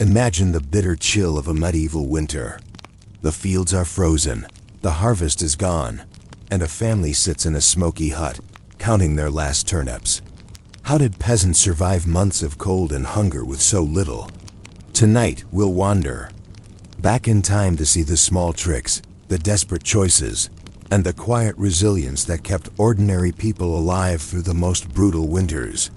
Imagine the bitter chill of a medieval winter. The fields are frozen, the harvest is gone, and a family sits in a smoky hut, counting their last turnips. How did peasants survive months of cold and hunger with so little? Tonight, we'll wander back in time to see the small tricks, the desperate choices, and the quiet resilience that kept ordinary people alive through the most brutal winters.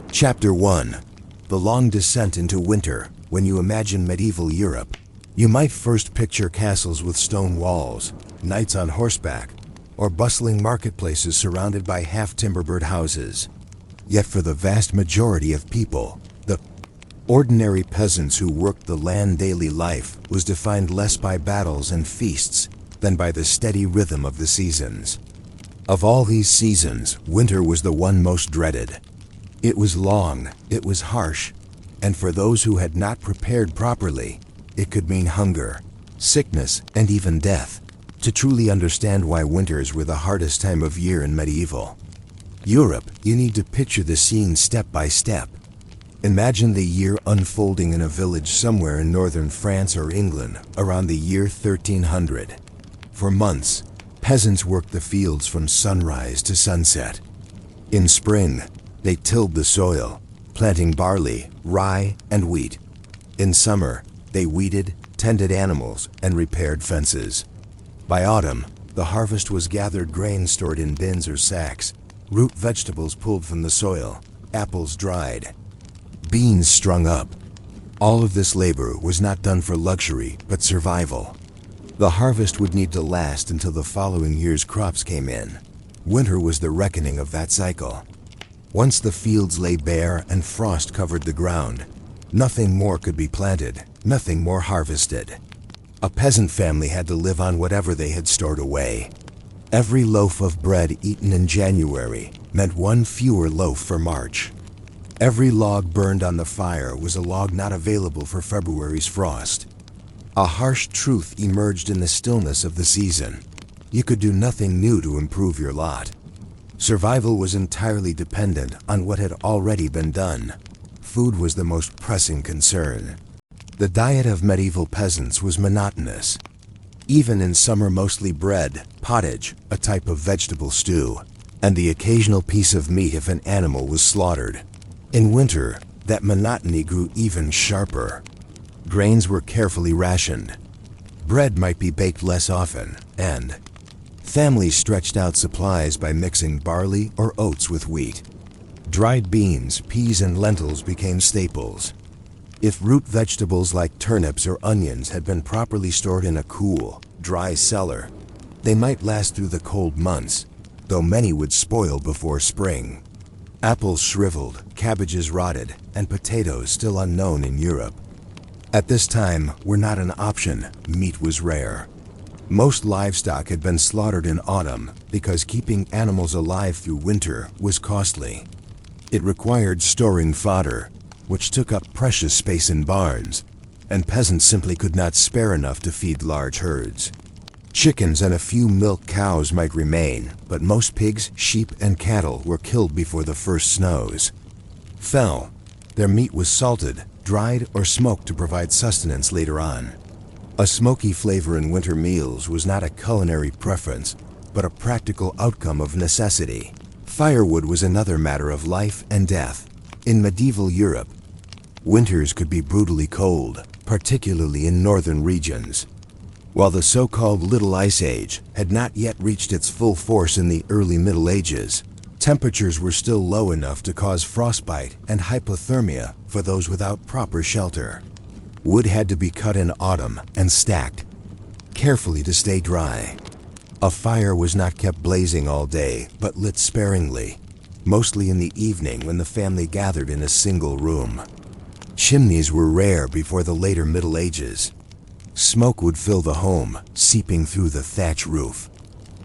Chapter 1. The long descent into winter. When you imagine medieval Europe, you might first picture castles with stone walls, knights on horseback, or bustling marketplaces surrounded by half-timber-bird houses. Yet for the vast majority of people, the ordinary peasants who worked the land daily life was defined less by battles and feasts than by the steady rhythm of the seasons. Of all these seasons, winter was the one most dreaded. It was long, it was harsh, and for those who had not prepared properly, it could mean hunger, sickness, and even death. To truly understand why winters were the hardest time of year in medieval Europe, you need to picture the scene step by step. Imagine the year unfolding in a village somewhere in northern France or England around the year 1300. For months, peasants worked the fields from sunrise to sunset. In spring, they tilled the soil, planting barley, rye, and wheat. In summer, they weeded, tended animals, and repaired fences. By autumn, the harvest was gathered grain stored in bins or sacks, root vegetables pulled from the soil, apples dried, beans strung up. All of this labor was not done for luxury, but survival. The harvest would need to last until the following year's crops came in. Winter was the reckoning of that cycle. Once the fields lay bare and frost covered the ground, nothing more could be planted, nothing more harvested. A peasant family had to live on whatever they had stored away. Every loaf of bread eaten in January meant one fewer loaf for March. Every log burned on the fire was a log not available for February's frost. A harsh truth emerged in the stillness of the season. You could do nothing new to improve your lot. Survival was entirely dependent on what had already been done. Food was the most pressing concern. The diet of medieval peasants was monotonous. Even in summer, mostly bread, pottage, a type of vegetable stew, and the occasional piece of meat if an animal was slaughtered. In winter, that monotony grew even sharper. Grains were carefully rationed. Bread might be baked less often, and families stretched out supplies by mixing barley or oats with wheat. Dried beans, peas, and lentils became staples. If root vegetables like turnips or onions had been properly stored in a cool, dry cellar, they might last through the cold months, though many would spoil before spring. Apples shriveled, cabbages rotted, and potatoes still unknown in Europe. At this time, were not an option. Meat was rare. Most livestock had been slaughtered in autumn because keeping animals alive through winter was costly. It required storing fodder, which took up precious space in barns, and peasants simply could not spare enough to feed large herds. Chickens and a few milk cows might remain, but most pigs, sheep, and cattle were killed before the first snows fell. Their meat was salted, dried, or smoked to provide sustenance later on. A smoky flavor in winter meals was not a culinary preference, but a practical outcome of necessity. Firewood was another matter of life and death. In medieval Europe, winters could be brutally cold, particularly in northern regions. While the so-called Little Ice Age had not yet reached its full force in the early Middle Ages, temperatures were still low enough to cause frostbite and hypothermia for those without proper shelter. Wood had to be cut in autumn and stacked carefully to stay dry. A fire was not kept blazing all day, but lit sparingly, mostly in the evening when the family gathered in a single room. Chimneys were rare before the later Middle Ages. Smoke would fill the home, seeping through the thatch roof.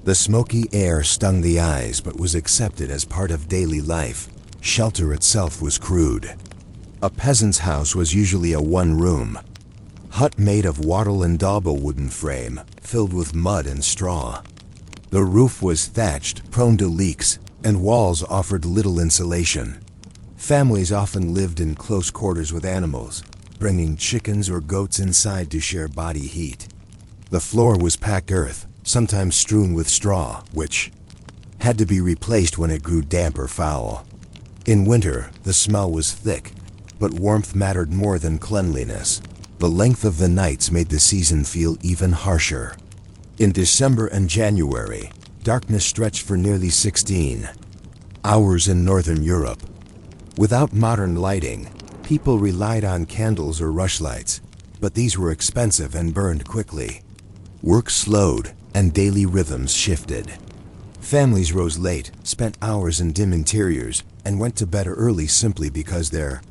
The smoky air stung the eyes but was accepted as part of daily life. Shelter itself was crude. A peasant's house was usually a one-room hut made of wattle and dauber wooden frame, filled with mud and straw. The roof was thatched, prone to leaks, and walls offered little insulation. Families often lived in close quarters with animals, bringing chickens or goats inside to share body heat. The floor was packed earth, sometimes strewn with straw, which had to be replaced when it grew damp or foul. In winter, the smell was thick, but warmth mattered more than cleanliness. The length of the nights made the season feel even harsher. In December and January, darkness stretched for nearly 16 hours in Northern Europe. Without modern lighting, people relied on candles or rushlights, but these were expensive and burned quickly. Work slowed, and daily rhythms shifted. Families rose late, spent hours in dim interiors, and went to bed early simply because there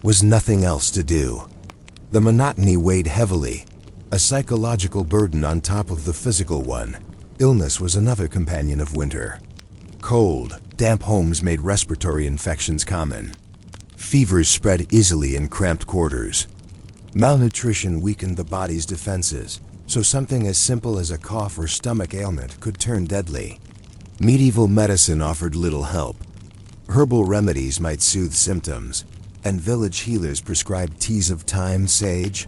was nothing else to do. The monotony weighed heavily, a psychological burden on top of the physical one. Illness was another companion of winter. Cold, damp homes made respiratory infections common. Fevers spread easily in cramped quarters. Malnutrition weakened the body's defenses, so something as simple as a cough or stomach ailment could turn deadly. Medieval medicine offered little help. Herbal remedies might soothe symptoms, and village healers prescribed teas of thyme, sage,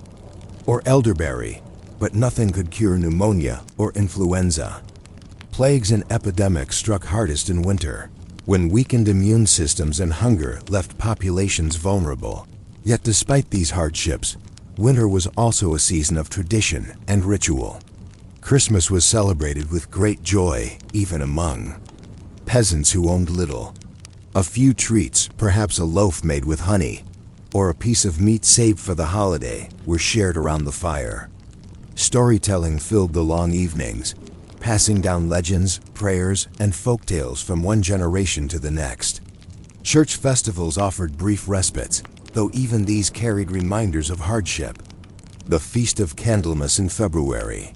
or elderberry, but nothing could cure pneumonia or influenza. Plagues and epidemics struck hardest in winter, when weakened immune systems and hunger left populations vulnerable. Yet despite these hardships, winter was also a season of tradition and ritual. Christmas was celebrated with great joy, even among peasants who owned little. A few treats, perhaps a loaf made with honey, or a piece of meat saved for the holiday, were shared around the fire. Storytelling filled the long evenings, passing down legends, prayers, and folk tales from one generation to the next. Church festivals offered brief respites, though even these carried reminders of hardship. The Feast of Candlemas in February,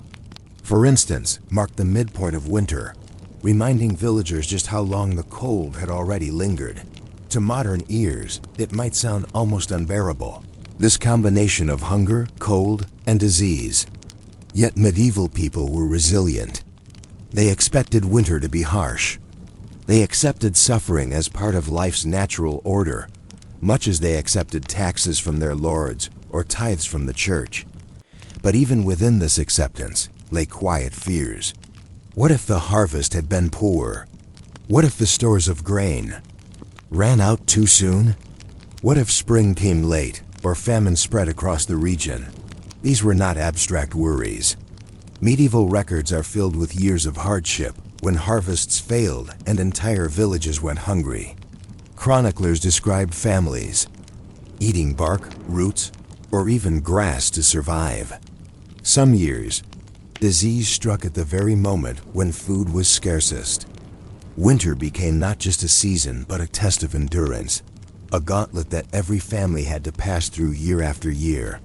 for instance, marked the midpoint of winter, reminding villagers just how long the cold had already lingered. To modern ears, it might sound almost unbearable, this combination of hunger, cold, and disease. Yet medieval people were resilient. They expected winter to be harsh. They accepted suffering as part of life's natural order, much as they accepted taxes from their lords or tithes from the church. But even within this acceptance lay quiet fears. What if the harvest had been poor? What if the stores of grain ran out too soon? What if spring came late or famine spread across the region? These were not abstract worries. Medieval records are filled with years of hardship when harvests failed and entire villages went hungry. Chroniclers describe families eating bark, roots, or even grass to survive. Some years, disease struck at the very moment when food was scarcest. Winter became not just a season, but a test of endurance, a gauntlet that every family had to pass through year after year.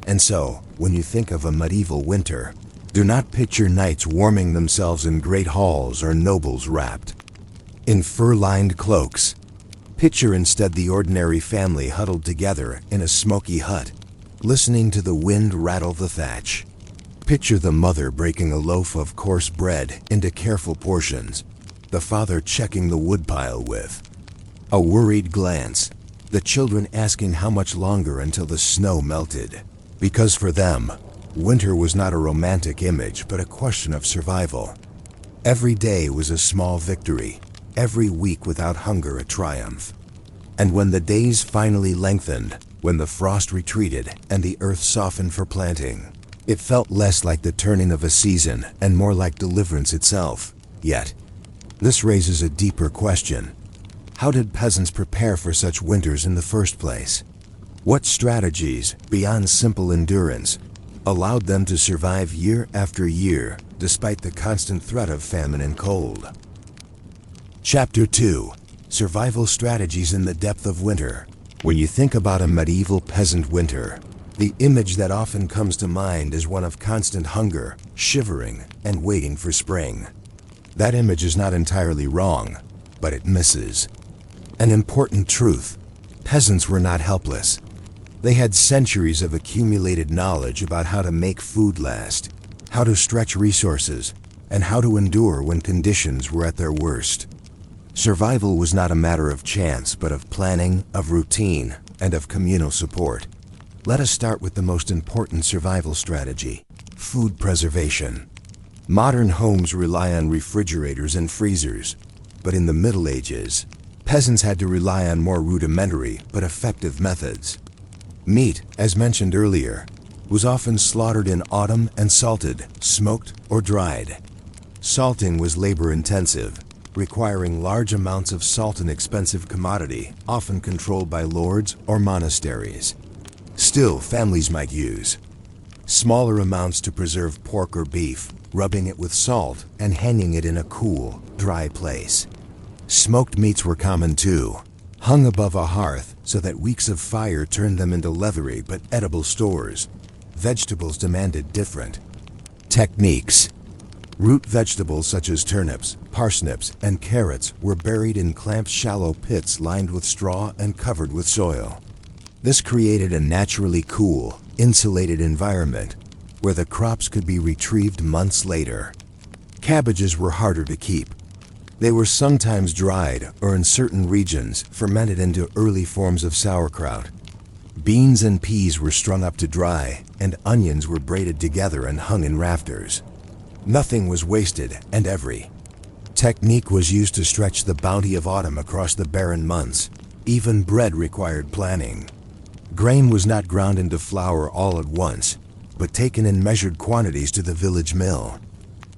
And so, when you think of a medieval winter, do not picture knights warming themselves in great halls or nobles wrapped in fur-lined cloaks. Picture instead the ordinary family huddled together in a smoky hut, listening to the wind rattle the thatch. Picture the mother breaking a loaf of coarse bread into careful portions, the father checking the woodpile with a worried glance, the children asking how much longer until the snow melted. Because for them, winter was not a romantic image, but a question of survival. Every day was a small victory, every week without hunger a triumph. And when the days finally lengthened, when the frost retreated and the earth softened for planting, it felt less like the turning of a season and more like deliverance itself. Yet, this raises a deeper question. How did peasants prepare for such winters in the first place? What strategies, beyond simple endurance, allowed them to survive year after year despite the constant threat of famine and cold? Chapter 2. Survival Strategies in the Depth of Winter. When you think about a medieval peasant winter, the image that often comes to mind is one of constant hunger, shivering, and waiting for spring. That image is not entirely wrong, but it misses an important truth. Peasants were not helpless. They had centuries of accumulated knowledge about how to make food last, how to stretch resources, and how to endure when conditions were at their worst. Survival was not a matter of chance, but of planning, of routine, and of communal support. Let us start with the most important survival strategy: food preservation. Modern homes rely on refrigerators and freezers, but in the Middle Ages, peasants had to rely on more rudimentary but effective methods. Meat, as mentioned earlier, was often slaughtered in autumn and salted, smoked, or dried. Salting was labor-intensive, requiring large amounts of salt, an expensive commodity, often controlled by lords or monasteries. Still, families might use smaller amounts to preserve pork or beef, rubbing it with salt and hanging it in a cool, dry place. Smoked meats were common too, hung above a hearth so that weeks of fire turned them into leathery but edible stores. Vegetables demanded different techniques. Root vegetables such as turnips, parsnips, and carrots were buried in clamped shallow pits lined with straw and covered with soil. This created a naturally cool, insulated environment where the crops could be retrieved months later. Cabbages were harder to keep. They were sometimes dried or, in certain regions, fermented into early forms of sauerkraut. Beans and peas were strung up to dry, and onions were braided together and hung in rafters. Nothing was wasted, and every technique was used to stretch the bounty of autumn across the barren months. Even bread required planning. Grain was not ground into flour all at once, but taken in measured quantities to the village mill.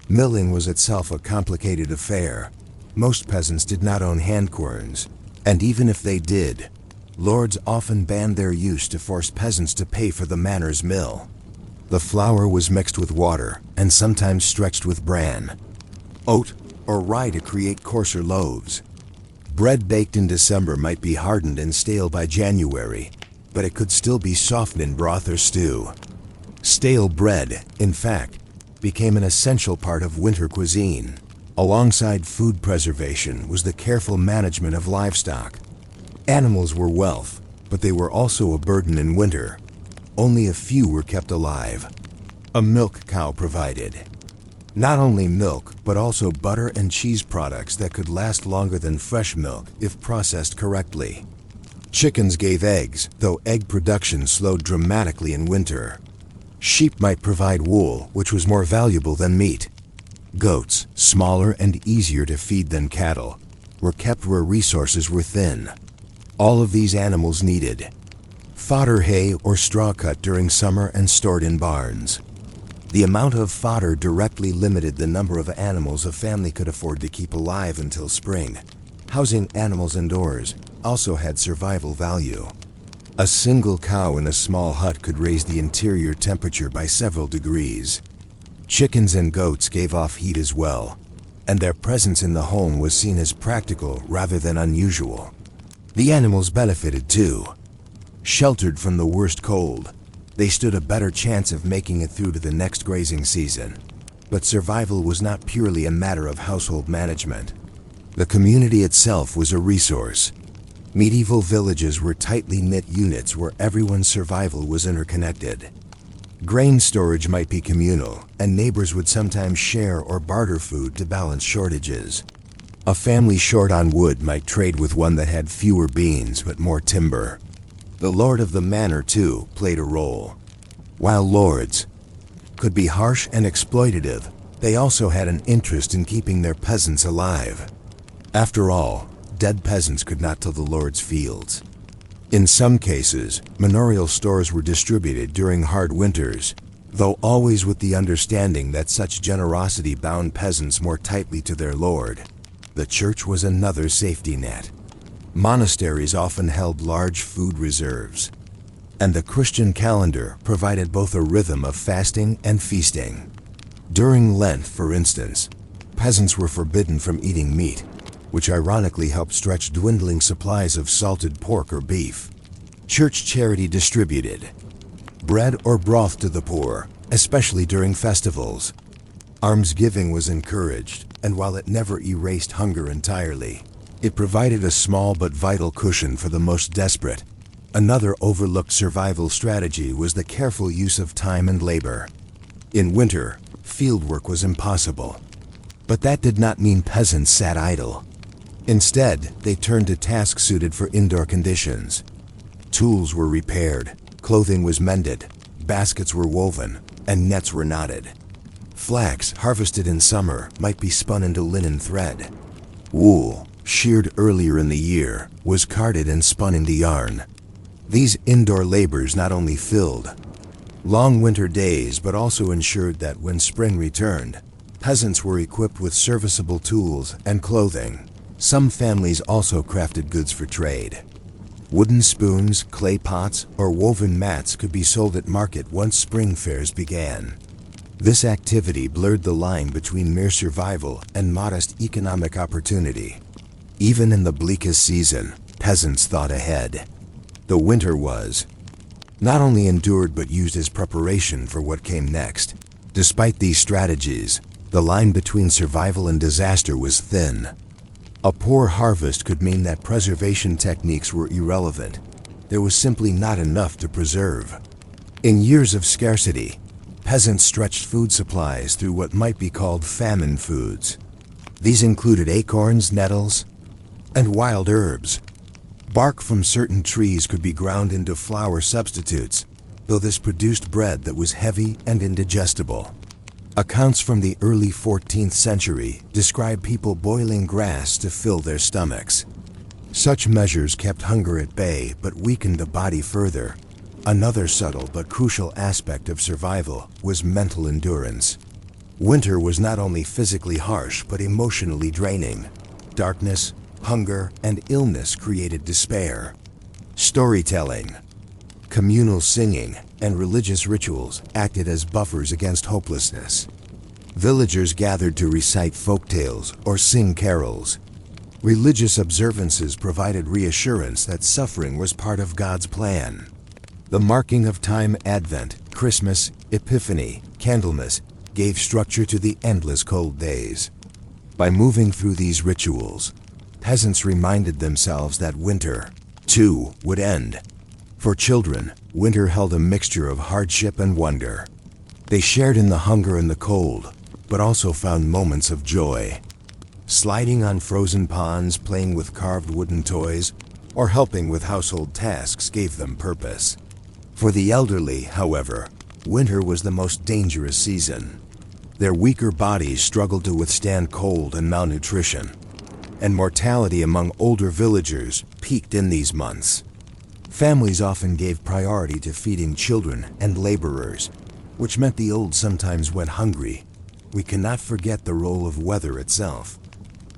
Milling was itself a complicated affair. Most peasants did not own hand querns, and even if they did, lords often banned their use to force peasants to pay for the manor's mill. The flour was mixed with water and sometimes stretched with bran, oat, or rye to create coarser loaves. Bread baked in December might be hardened and stale by January, but it could still be softened in broth or stew. Stale bread, in fact, became an essential part of winter cuisine. Alongside food preservation was the careful management of livestock. Animals were wealth, but they were also a burden in winter. Only a few were kept alive. A milk cow provided not only milk, but also butter and cheese products that could last longer than fresh milk if processed correctly. Chickens gave eggs, though egg production slowed dramatically in winter. Sheep might provide wool, which was more valuable than meat. Goats, smaller and easier to feed than cattle, were kept where resources were thin. All of these animals needed fodder, hay, or straw cut during summer and stored in barns. The amount of fodder directly limited the number of animals a family could afford to keep alive until spring. Housing animals indoors also had survival value. A single cow in a small hut could raise the interior temperature by several degrees. Chickens and goats gave off heat as well, and their presence in the home was seen as practical rather than unusual. The animals benefited too. Sheltered from the worst cold, they stood a better chance of making it through to the next grazing season. But survival was not purely a matter of household management. The community itself was a resource. Medieval villages were tightly knit units where everyone's survival was interconnected. Grain storage might be communal, and neighbors would sometimes share or barter food to balance shortages. A family short on wood might trade with one that had fewer beans but more timber. The lord of the manor, too, played a role. While lords could be harsh and exploitative, they also had an interest in keeping their peasants alive. After all, dead peasants could not till the lord's fields. In some cases, manorial stores were distributed during hard winters, though always with the understanding that such generosity bound peasants more tightly to their lord. The church was another safety net. Monasteries often held large food reserves, and the Christian calendar provided both a rhythm of fasting and feasting. During Lent, for instance, peasants were forbidden from eating meat, which ironically helped stretch dwindling supplies of salted pork or beef. Church charity distributed bread or broth to the poor, especially during festivals. Almsgiving was encouraged, and while it never erased hunger entirely, it provided a small but vital cushion for the most desperate. Another overlooked survival strategy was the careful use of time and labor. In winter, fieldwork was impossible. But that did not mean peasants sat idle. Instead, they turned to tasks suited for indoor conditions. Tools were repaired, Clothing was mended, baskets were woven, and nets were knotted. Flax, harvested in summer, might be spun into linen thread. Wool, sheared earlier in the year, was carded and spun into yarn. These indoor labors not only filled long winter days but also ensured that when spring returned, peasants were equipped with serviceable tools and clothing. Some families also crafted goods for trade. Wooden spoons, clay pots, or woven mats could be sold at market once spring fairs began. This activity blurred the line between mere survival and modest economic opportunity. Even in the bleakest season, peasants thought ahead. The winter was not only endured but used as preparation for what came next. Despite these strategies, the line between survival and disaster was thin. A poor harvest could mean that preservation techniques were irrelevant. There was simply not enough to preserve. In years of scarcity, peasants stretched food supplies through what might be called famine foods. These included acorns, nettles, and wild herbs. Bark from certain trees could be ground into flour substitutes, though this produced bread that was heavy and indigestible. Accounts from the early 14th century describe people boiling grass to fill their stomachs. Such measures kept hunger at bay but weakened the body further. Another subtle but crucial aspect of survival was mental endurance. Winter was not only physically harsh but emotionally draining. Darkness, hunger, and illness created despair. Storytelling, communal singing, and religious rituals acted as buffers against hopelessness. Villagers gathered to recite folk tales or sing carols. Religious observances provided reassurance that suffering was part of God's plan. The marking of time, Advent, Christmas, Epiphany, Candlemas, gave structure to the endless cold days. By moving through these rituals, peasants reminded themselves that winter, too, would end. For children, winter held a mixture of hardship and wonder. They shared in the hunger and the cold, but also found moments of joy. Sliding on frozen ponds, playing with carved wooden toys, or helping with household tasks gave them purpose. For the elderly, however, winter was the most dangerous season. Their weaker bodies struggled to withstand cold and malnutrition, and mortality among older villagers peaked in these months. Families often gave priority to feeding children and laborers, which meant the old sometimes went hungry. We cannot forget the role of weather itself.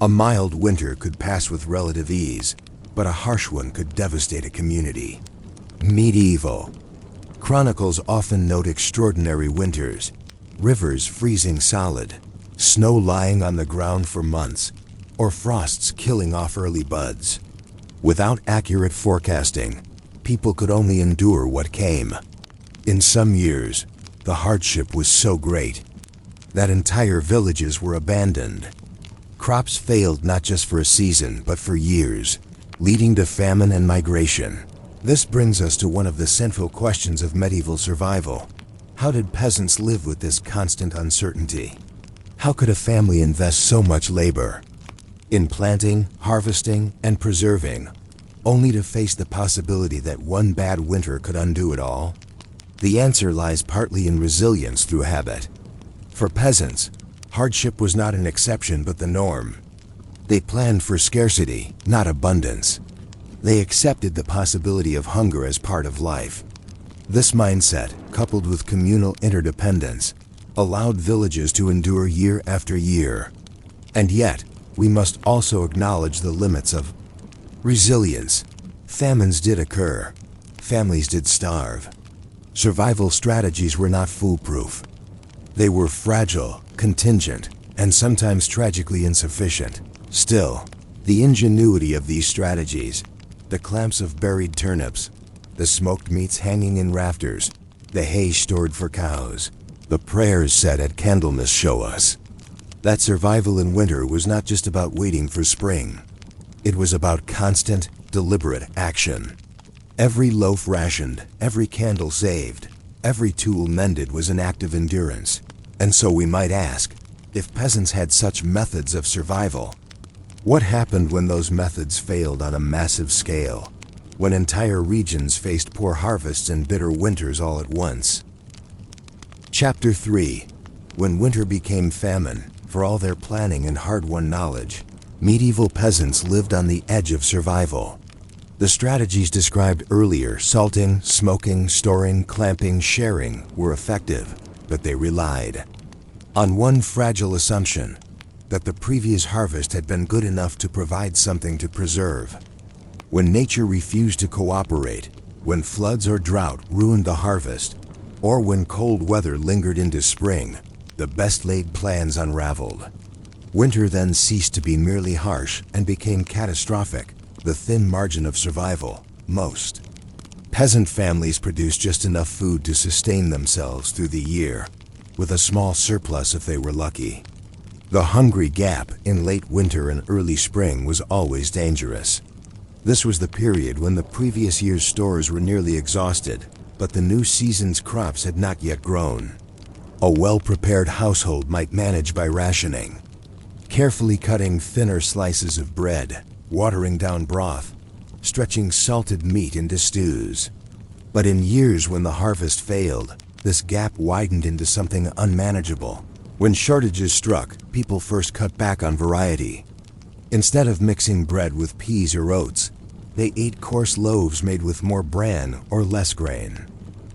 A mild winter could pass with relative ease, but a harsh one could devastate a community. Medieval chronicles often note extraordinary winters, rivers freezing solid, snow lying on the ground for months, or frosts killing off early buds. Without accurate forecasting, people could only endure what came. In some years, the hardship was so great that entire villages were abandoned. Crops failed not just for a season, but for years, leading to famine and migration. This brings us to one of the central questions of medieval survival. How did peasants live with this constant uncertainty? How could a family invest so much labor in planting, harvesting, and preserving, only to face the possibility that one bad winter could undo it all? The answer lies partly in resilience through habit. For peasants, hardship was not an exception but the norm. They planned for scarcity, not abundance. They accepted the possibility of hunger as part of life. This mindset, coupled with communal interdependence, allowed villages to endure year after year. And yet, we must also acknowledge the limits of resilience. Famines did occur. Families did starve. Survival strategies were not foolproof. They were fragile, contingent, and sometimes tragically insufficient. Still, the ingenuity of these strategies, the clamps of buried turnips, the smoked meats hanging in rafters, the hay stored for cows, the prayers said at Candlemas show us that survival in winter was not just about waiting for spring. It was about constant, deliberate action. Every loaf rationed, every candle saved, every tool mended was an act of endurance. And so we might ask, if peasants had such methods of survival, what happened when those methods failed on a massive scale? when entire regions faced poor harvests and bitter winters all at once. Chapter 3. When winter became famine, for all their planning and hard-won knowledge, medieval peasants lived on the edge of survival. The strategies described earlier, salting, smoking, storing, clamping, sharing, were effective, but they relied on one fragile assumption, that the previous harvest had been good enough to provide something to preserve. When nature refused to cooperate, when floods or drought ruined the harvest, or when cold weather lingered into spring, the best-laid plans unraveled. Winter then ceased to be merely harsh and became catastrophic, the thin margin of survival, most. Peasant families produced just enough food to sustain themselves through the year, with a small surplus if they were lucky. The hungry gap in late winter and early spring was always dangerous. This was the period when the previous year's stores were nearly exhausted, but the new season's crops had not yet grown. A well-prepared household might manage by rationing, carefully cutting thinner slices of bread, watering down broth, stretching salted meat into stews. But in years when the harvest failed, this gap widened into something unmanageable. When shortages struck, people first cut back on variety. Instead of mixing bread with peas or oats, they ate coarse loaves made with more bran or less grain.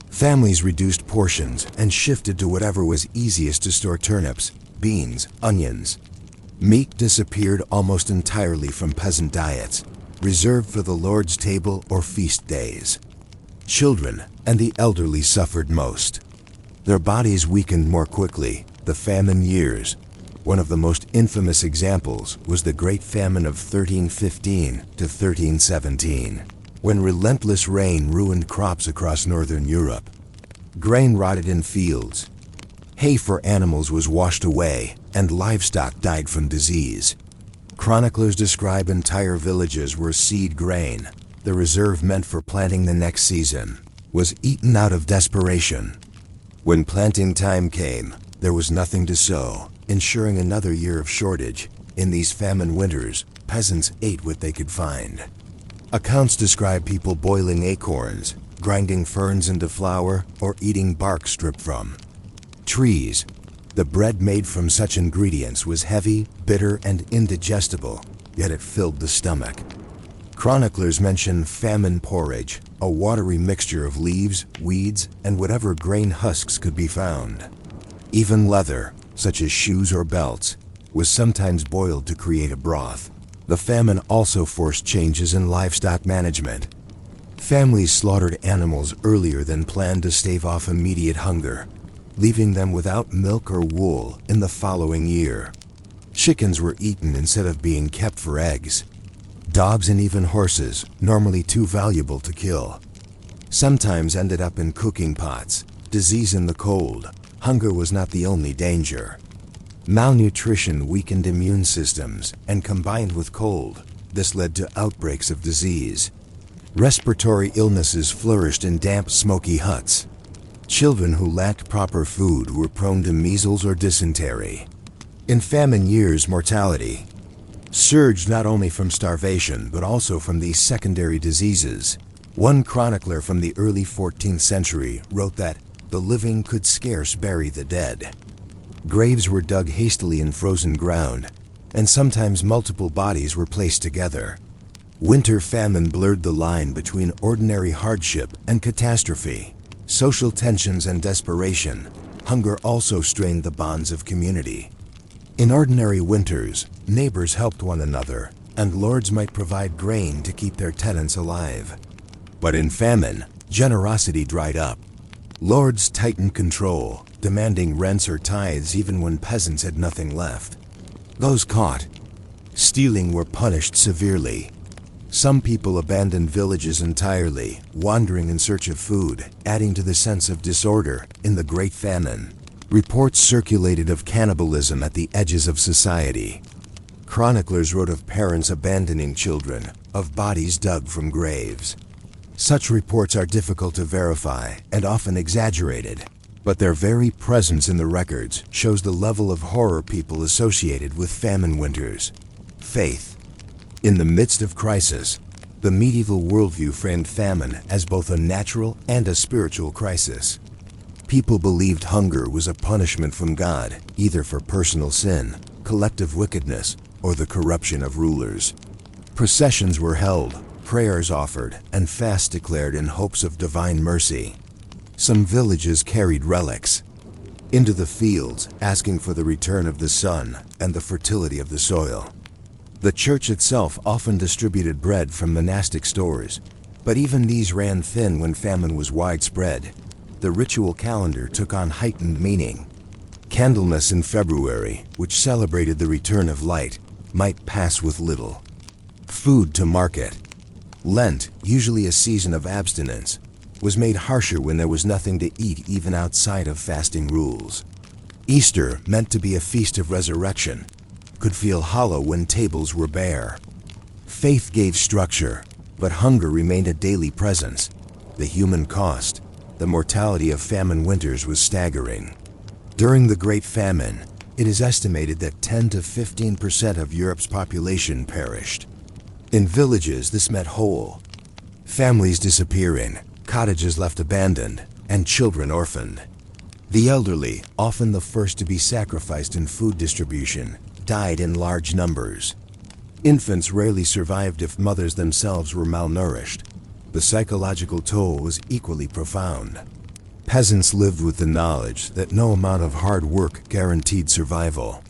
Families reduced portions and shifted to whatever was easiest to store: turnips, beans, onions. Meat disappeared almost entirely from peasant diets, reserved for the Lord's table or feast days. Children and the elderly suffered most. Their bodies weakened more quickly. The famine years. One of the most infamous examples was the Great Famine of 1315 to 1317, when relentless rain ruined crops across northern Europe. Grain rotted in fields. Hay for animals was washed away, and livestock died from disease. Chroniclers describe entire villages where seed grain, the reserve meant for planting the next season, was eaten out of desperation. When planting time came, there was nothing to sow, ensuring another year of shortage. In these famine winters, peasants ate what they could find. Accounts describe people boiling acorns, grinding ferns into flour, or eating bark stripped from trees. The bread made from such ingredients was heavy, bitter, and indigestible, yet it filled the stomach. Chroniclers mention famine porridge, a watery mixture of leaves, weeds, and whatever grain husks could be found. Even leather, such as shoes or belts, was sometimes boiled to create a broth. The famine also forced changes in livestock management. Families slaughtered animals earlier than planned to stave off immediate hunger, leaving them without milk or wool in the following year. Chickens were eaten instead of being kept for eggs. Dogs and even horses, normally too valuable to kill, sometimes ended up in cooking pots. Disease in the cold. Hunger was not the only danger. Malnutrition weakened immune systems, and combined with cold, this led to outbreaks of disease. Respiratory illnesses flourished in damp, smoky huts. Children who lacked proper food were prone to measles or dysentery. In famine years, mortality surged not only from starvation but also from these secondary diseases. One chronicler from the early 14th century wrote that the living could scarce bury the dead. Graves were dug hastily in frozen ground, and sometimes multiple bodies were placed together. Winter famine blurred the line between ordinary hardship and catastrophe. Social tensions and desperation. Hunger also strained the bonds of community. In ordinary winters, neighbors helped one another, and lords might provide grain to keep their tenants alive. But in famine, generosity dried up. Lords tightened control, demanding rents or tithes even when peasants had nothing left. Those caught stealing were punished severely. Some people abandoned villages entirely, wandering in search of food, adding to the sense of disorder in the Great Famine. Reports circulated of cannibalism at the edges of society. Chroniclers wrote of parents abandoning children, of bodies dug from graves. Such reports are difficult to verify and often exaggerated, but their very presence in the records shows the level of horror people associated with famine winters. Faith. In the midst of crisis, The medieval worldview framed famine as both a natural and a spiritual crisis. People believed hunger was a punishment from God, either for personal sin, collective wickedness, or the corruption of rulers. Processions were held, prayers offered, and fasts declared in hopes of divine mercy. Some villages carried relics into the fields, asking for the return of the sun and the fertility of the soil. The church itself often distributed bread from monastic stores, but even these ran thin when famine was widespread. The ritual calendar took on heightened meaning. Candlemas in February, which celebrated the return of light, might pass with little food to market. Lent, usually a season of abstinence, was made harsher when there was nothing to eat even outside of fasting rules. Easter, meant to be a feast of resurrection, could feel hollow when tables were bare. Faith gave structure, but hunger remained a daily presence. The human cost, the mortality of famine winters was staggering. During the Great Famine, it is estimated that 10 to 15% of Europe's population perished. In villages, this meant whole families disappearing, cottages left abandoned, and children orphaned. The elderly, often the first to be sacrificed in food distribution, died in large numbers. Infants rarely survived if mothers themselves were malnourished. The psychological toll was equally profound. Peasants lived with the knowledge that no amount of hard work guaranteed survival.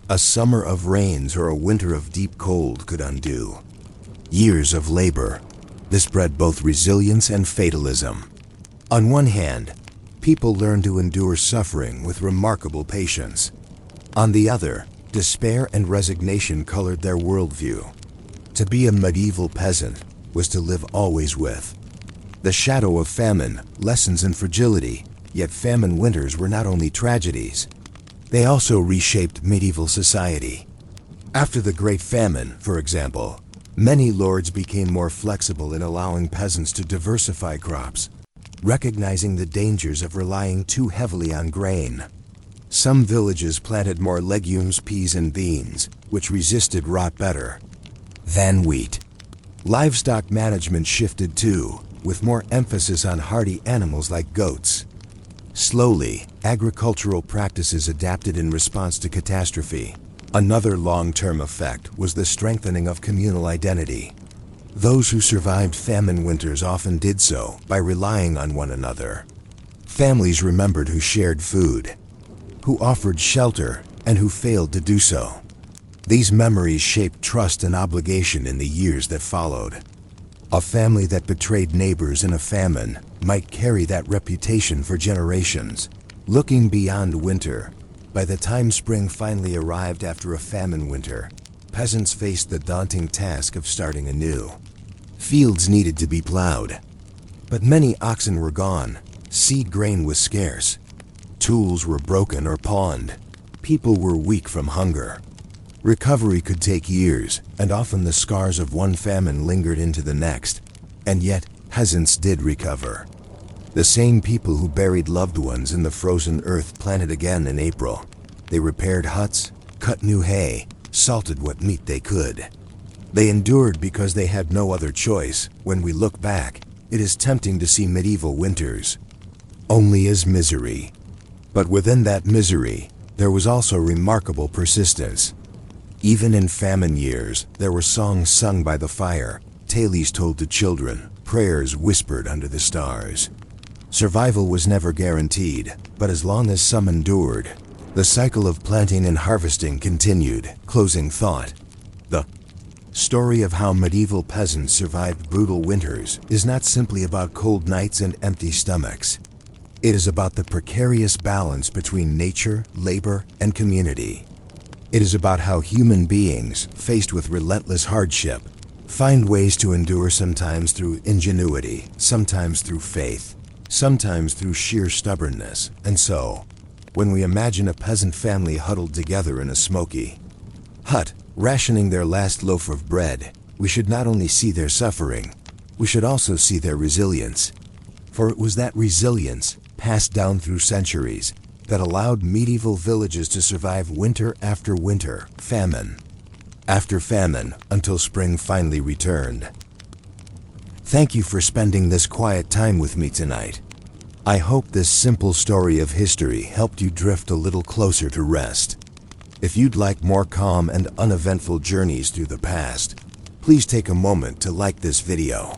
A summer of rains or a winter of deep cold could undo years of labor. This bred both resilience and fatalism. On one hand, people learned to endure suffering with remarkable patience. On the other, despair and resignation colored their worldview. To be a medieval peasant was to live always with the shadow of famine, lessons in fragility. Yet famine winters were not only tragedies, they also reshaped medieval society. After the Great Famine, for example, many lords became more flexible in allowing peasants to diversify crops, recognizing the dangers of relying too heavily on grain. Some villages planted more legumes, peas, and beans, which resisted rot better than wheat. Livestock management shifted too, with more emphasis on hardy animals like goats. Slowly, agricultural practices adapted in response to catastrophe. Another long-term effect was the strengthening of communal identity. Those who survived famine winters often did so by relying on one another. Families remembered who shared food, who offered shelter, and who failed to do so. These memories shaped trust and obligation in the years that followed. A family that betrayed neighbors in a famine might carry that reputation for generations. Looking beyond winter, by the time spring finally arrived after a famine winter, peasants faced the daunting task of starting anew. Fields needed to be plowed, but many oxen were gone. Seed grain was scarce. Tools were broken or pawned. People were weak from hunger. Recovery could take years, and often the scars of one famine lingered into the next. And yet, peasants did recover. The same people who buried loved ones in the frozen earth planted again in April. They repaired huts, cut new hay, salted what meat they could. They endured because they had no other choice. When we look back, it is tempting to see medieval winters only as misery. But within that misery, there was also remarkable persistence. Even in famine years, there were songs sung by the fire, tales told to children, prayers whispered under the stars. Survival was never guaranteed, but as long as some endured, the cycle of planting and harvesting continued. Closing thought. The story of how medieval peasants survived brutal winters is not simply about cold nights and empty stomachs. It is about the precarious balance between nature, labor, and community. It is about how human beings, faced with relentless hardship, find ways to endure, sometimes through ingenuity, sometimes through faith, sometimes through sheer stubbornness. And so, when we imagine a peasant family huddled together in a smoky hut, rationing their last loaf of bread, we should not only see their suffering, we should also see their resilience. For it was that resilience, passed down through centuries, that allowed medieval villages to survive winter after winter, famine after famine, until spring finally returned. Thank you for spending this quiet time with me tonight. I hope this simple story of history helped you drift a little closer to rest. If you'd like more calm and uneventful journeys through the past, please take a moment to like this video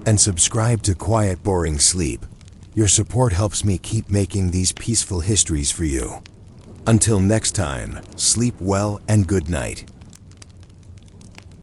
and subscribe to Quiet Boring Sleep. Your support helps me keep making these peaceful histories for you. Until next time, sleep well and good night.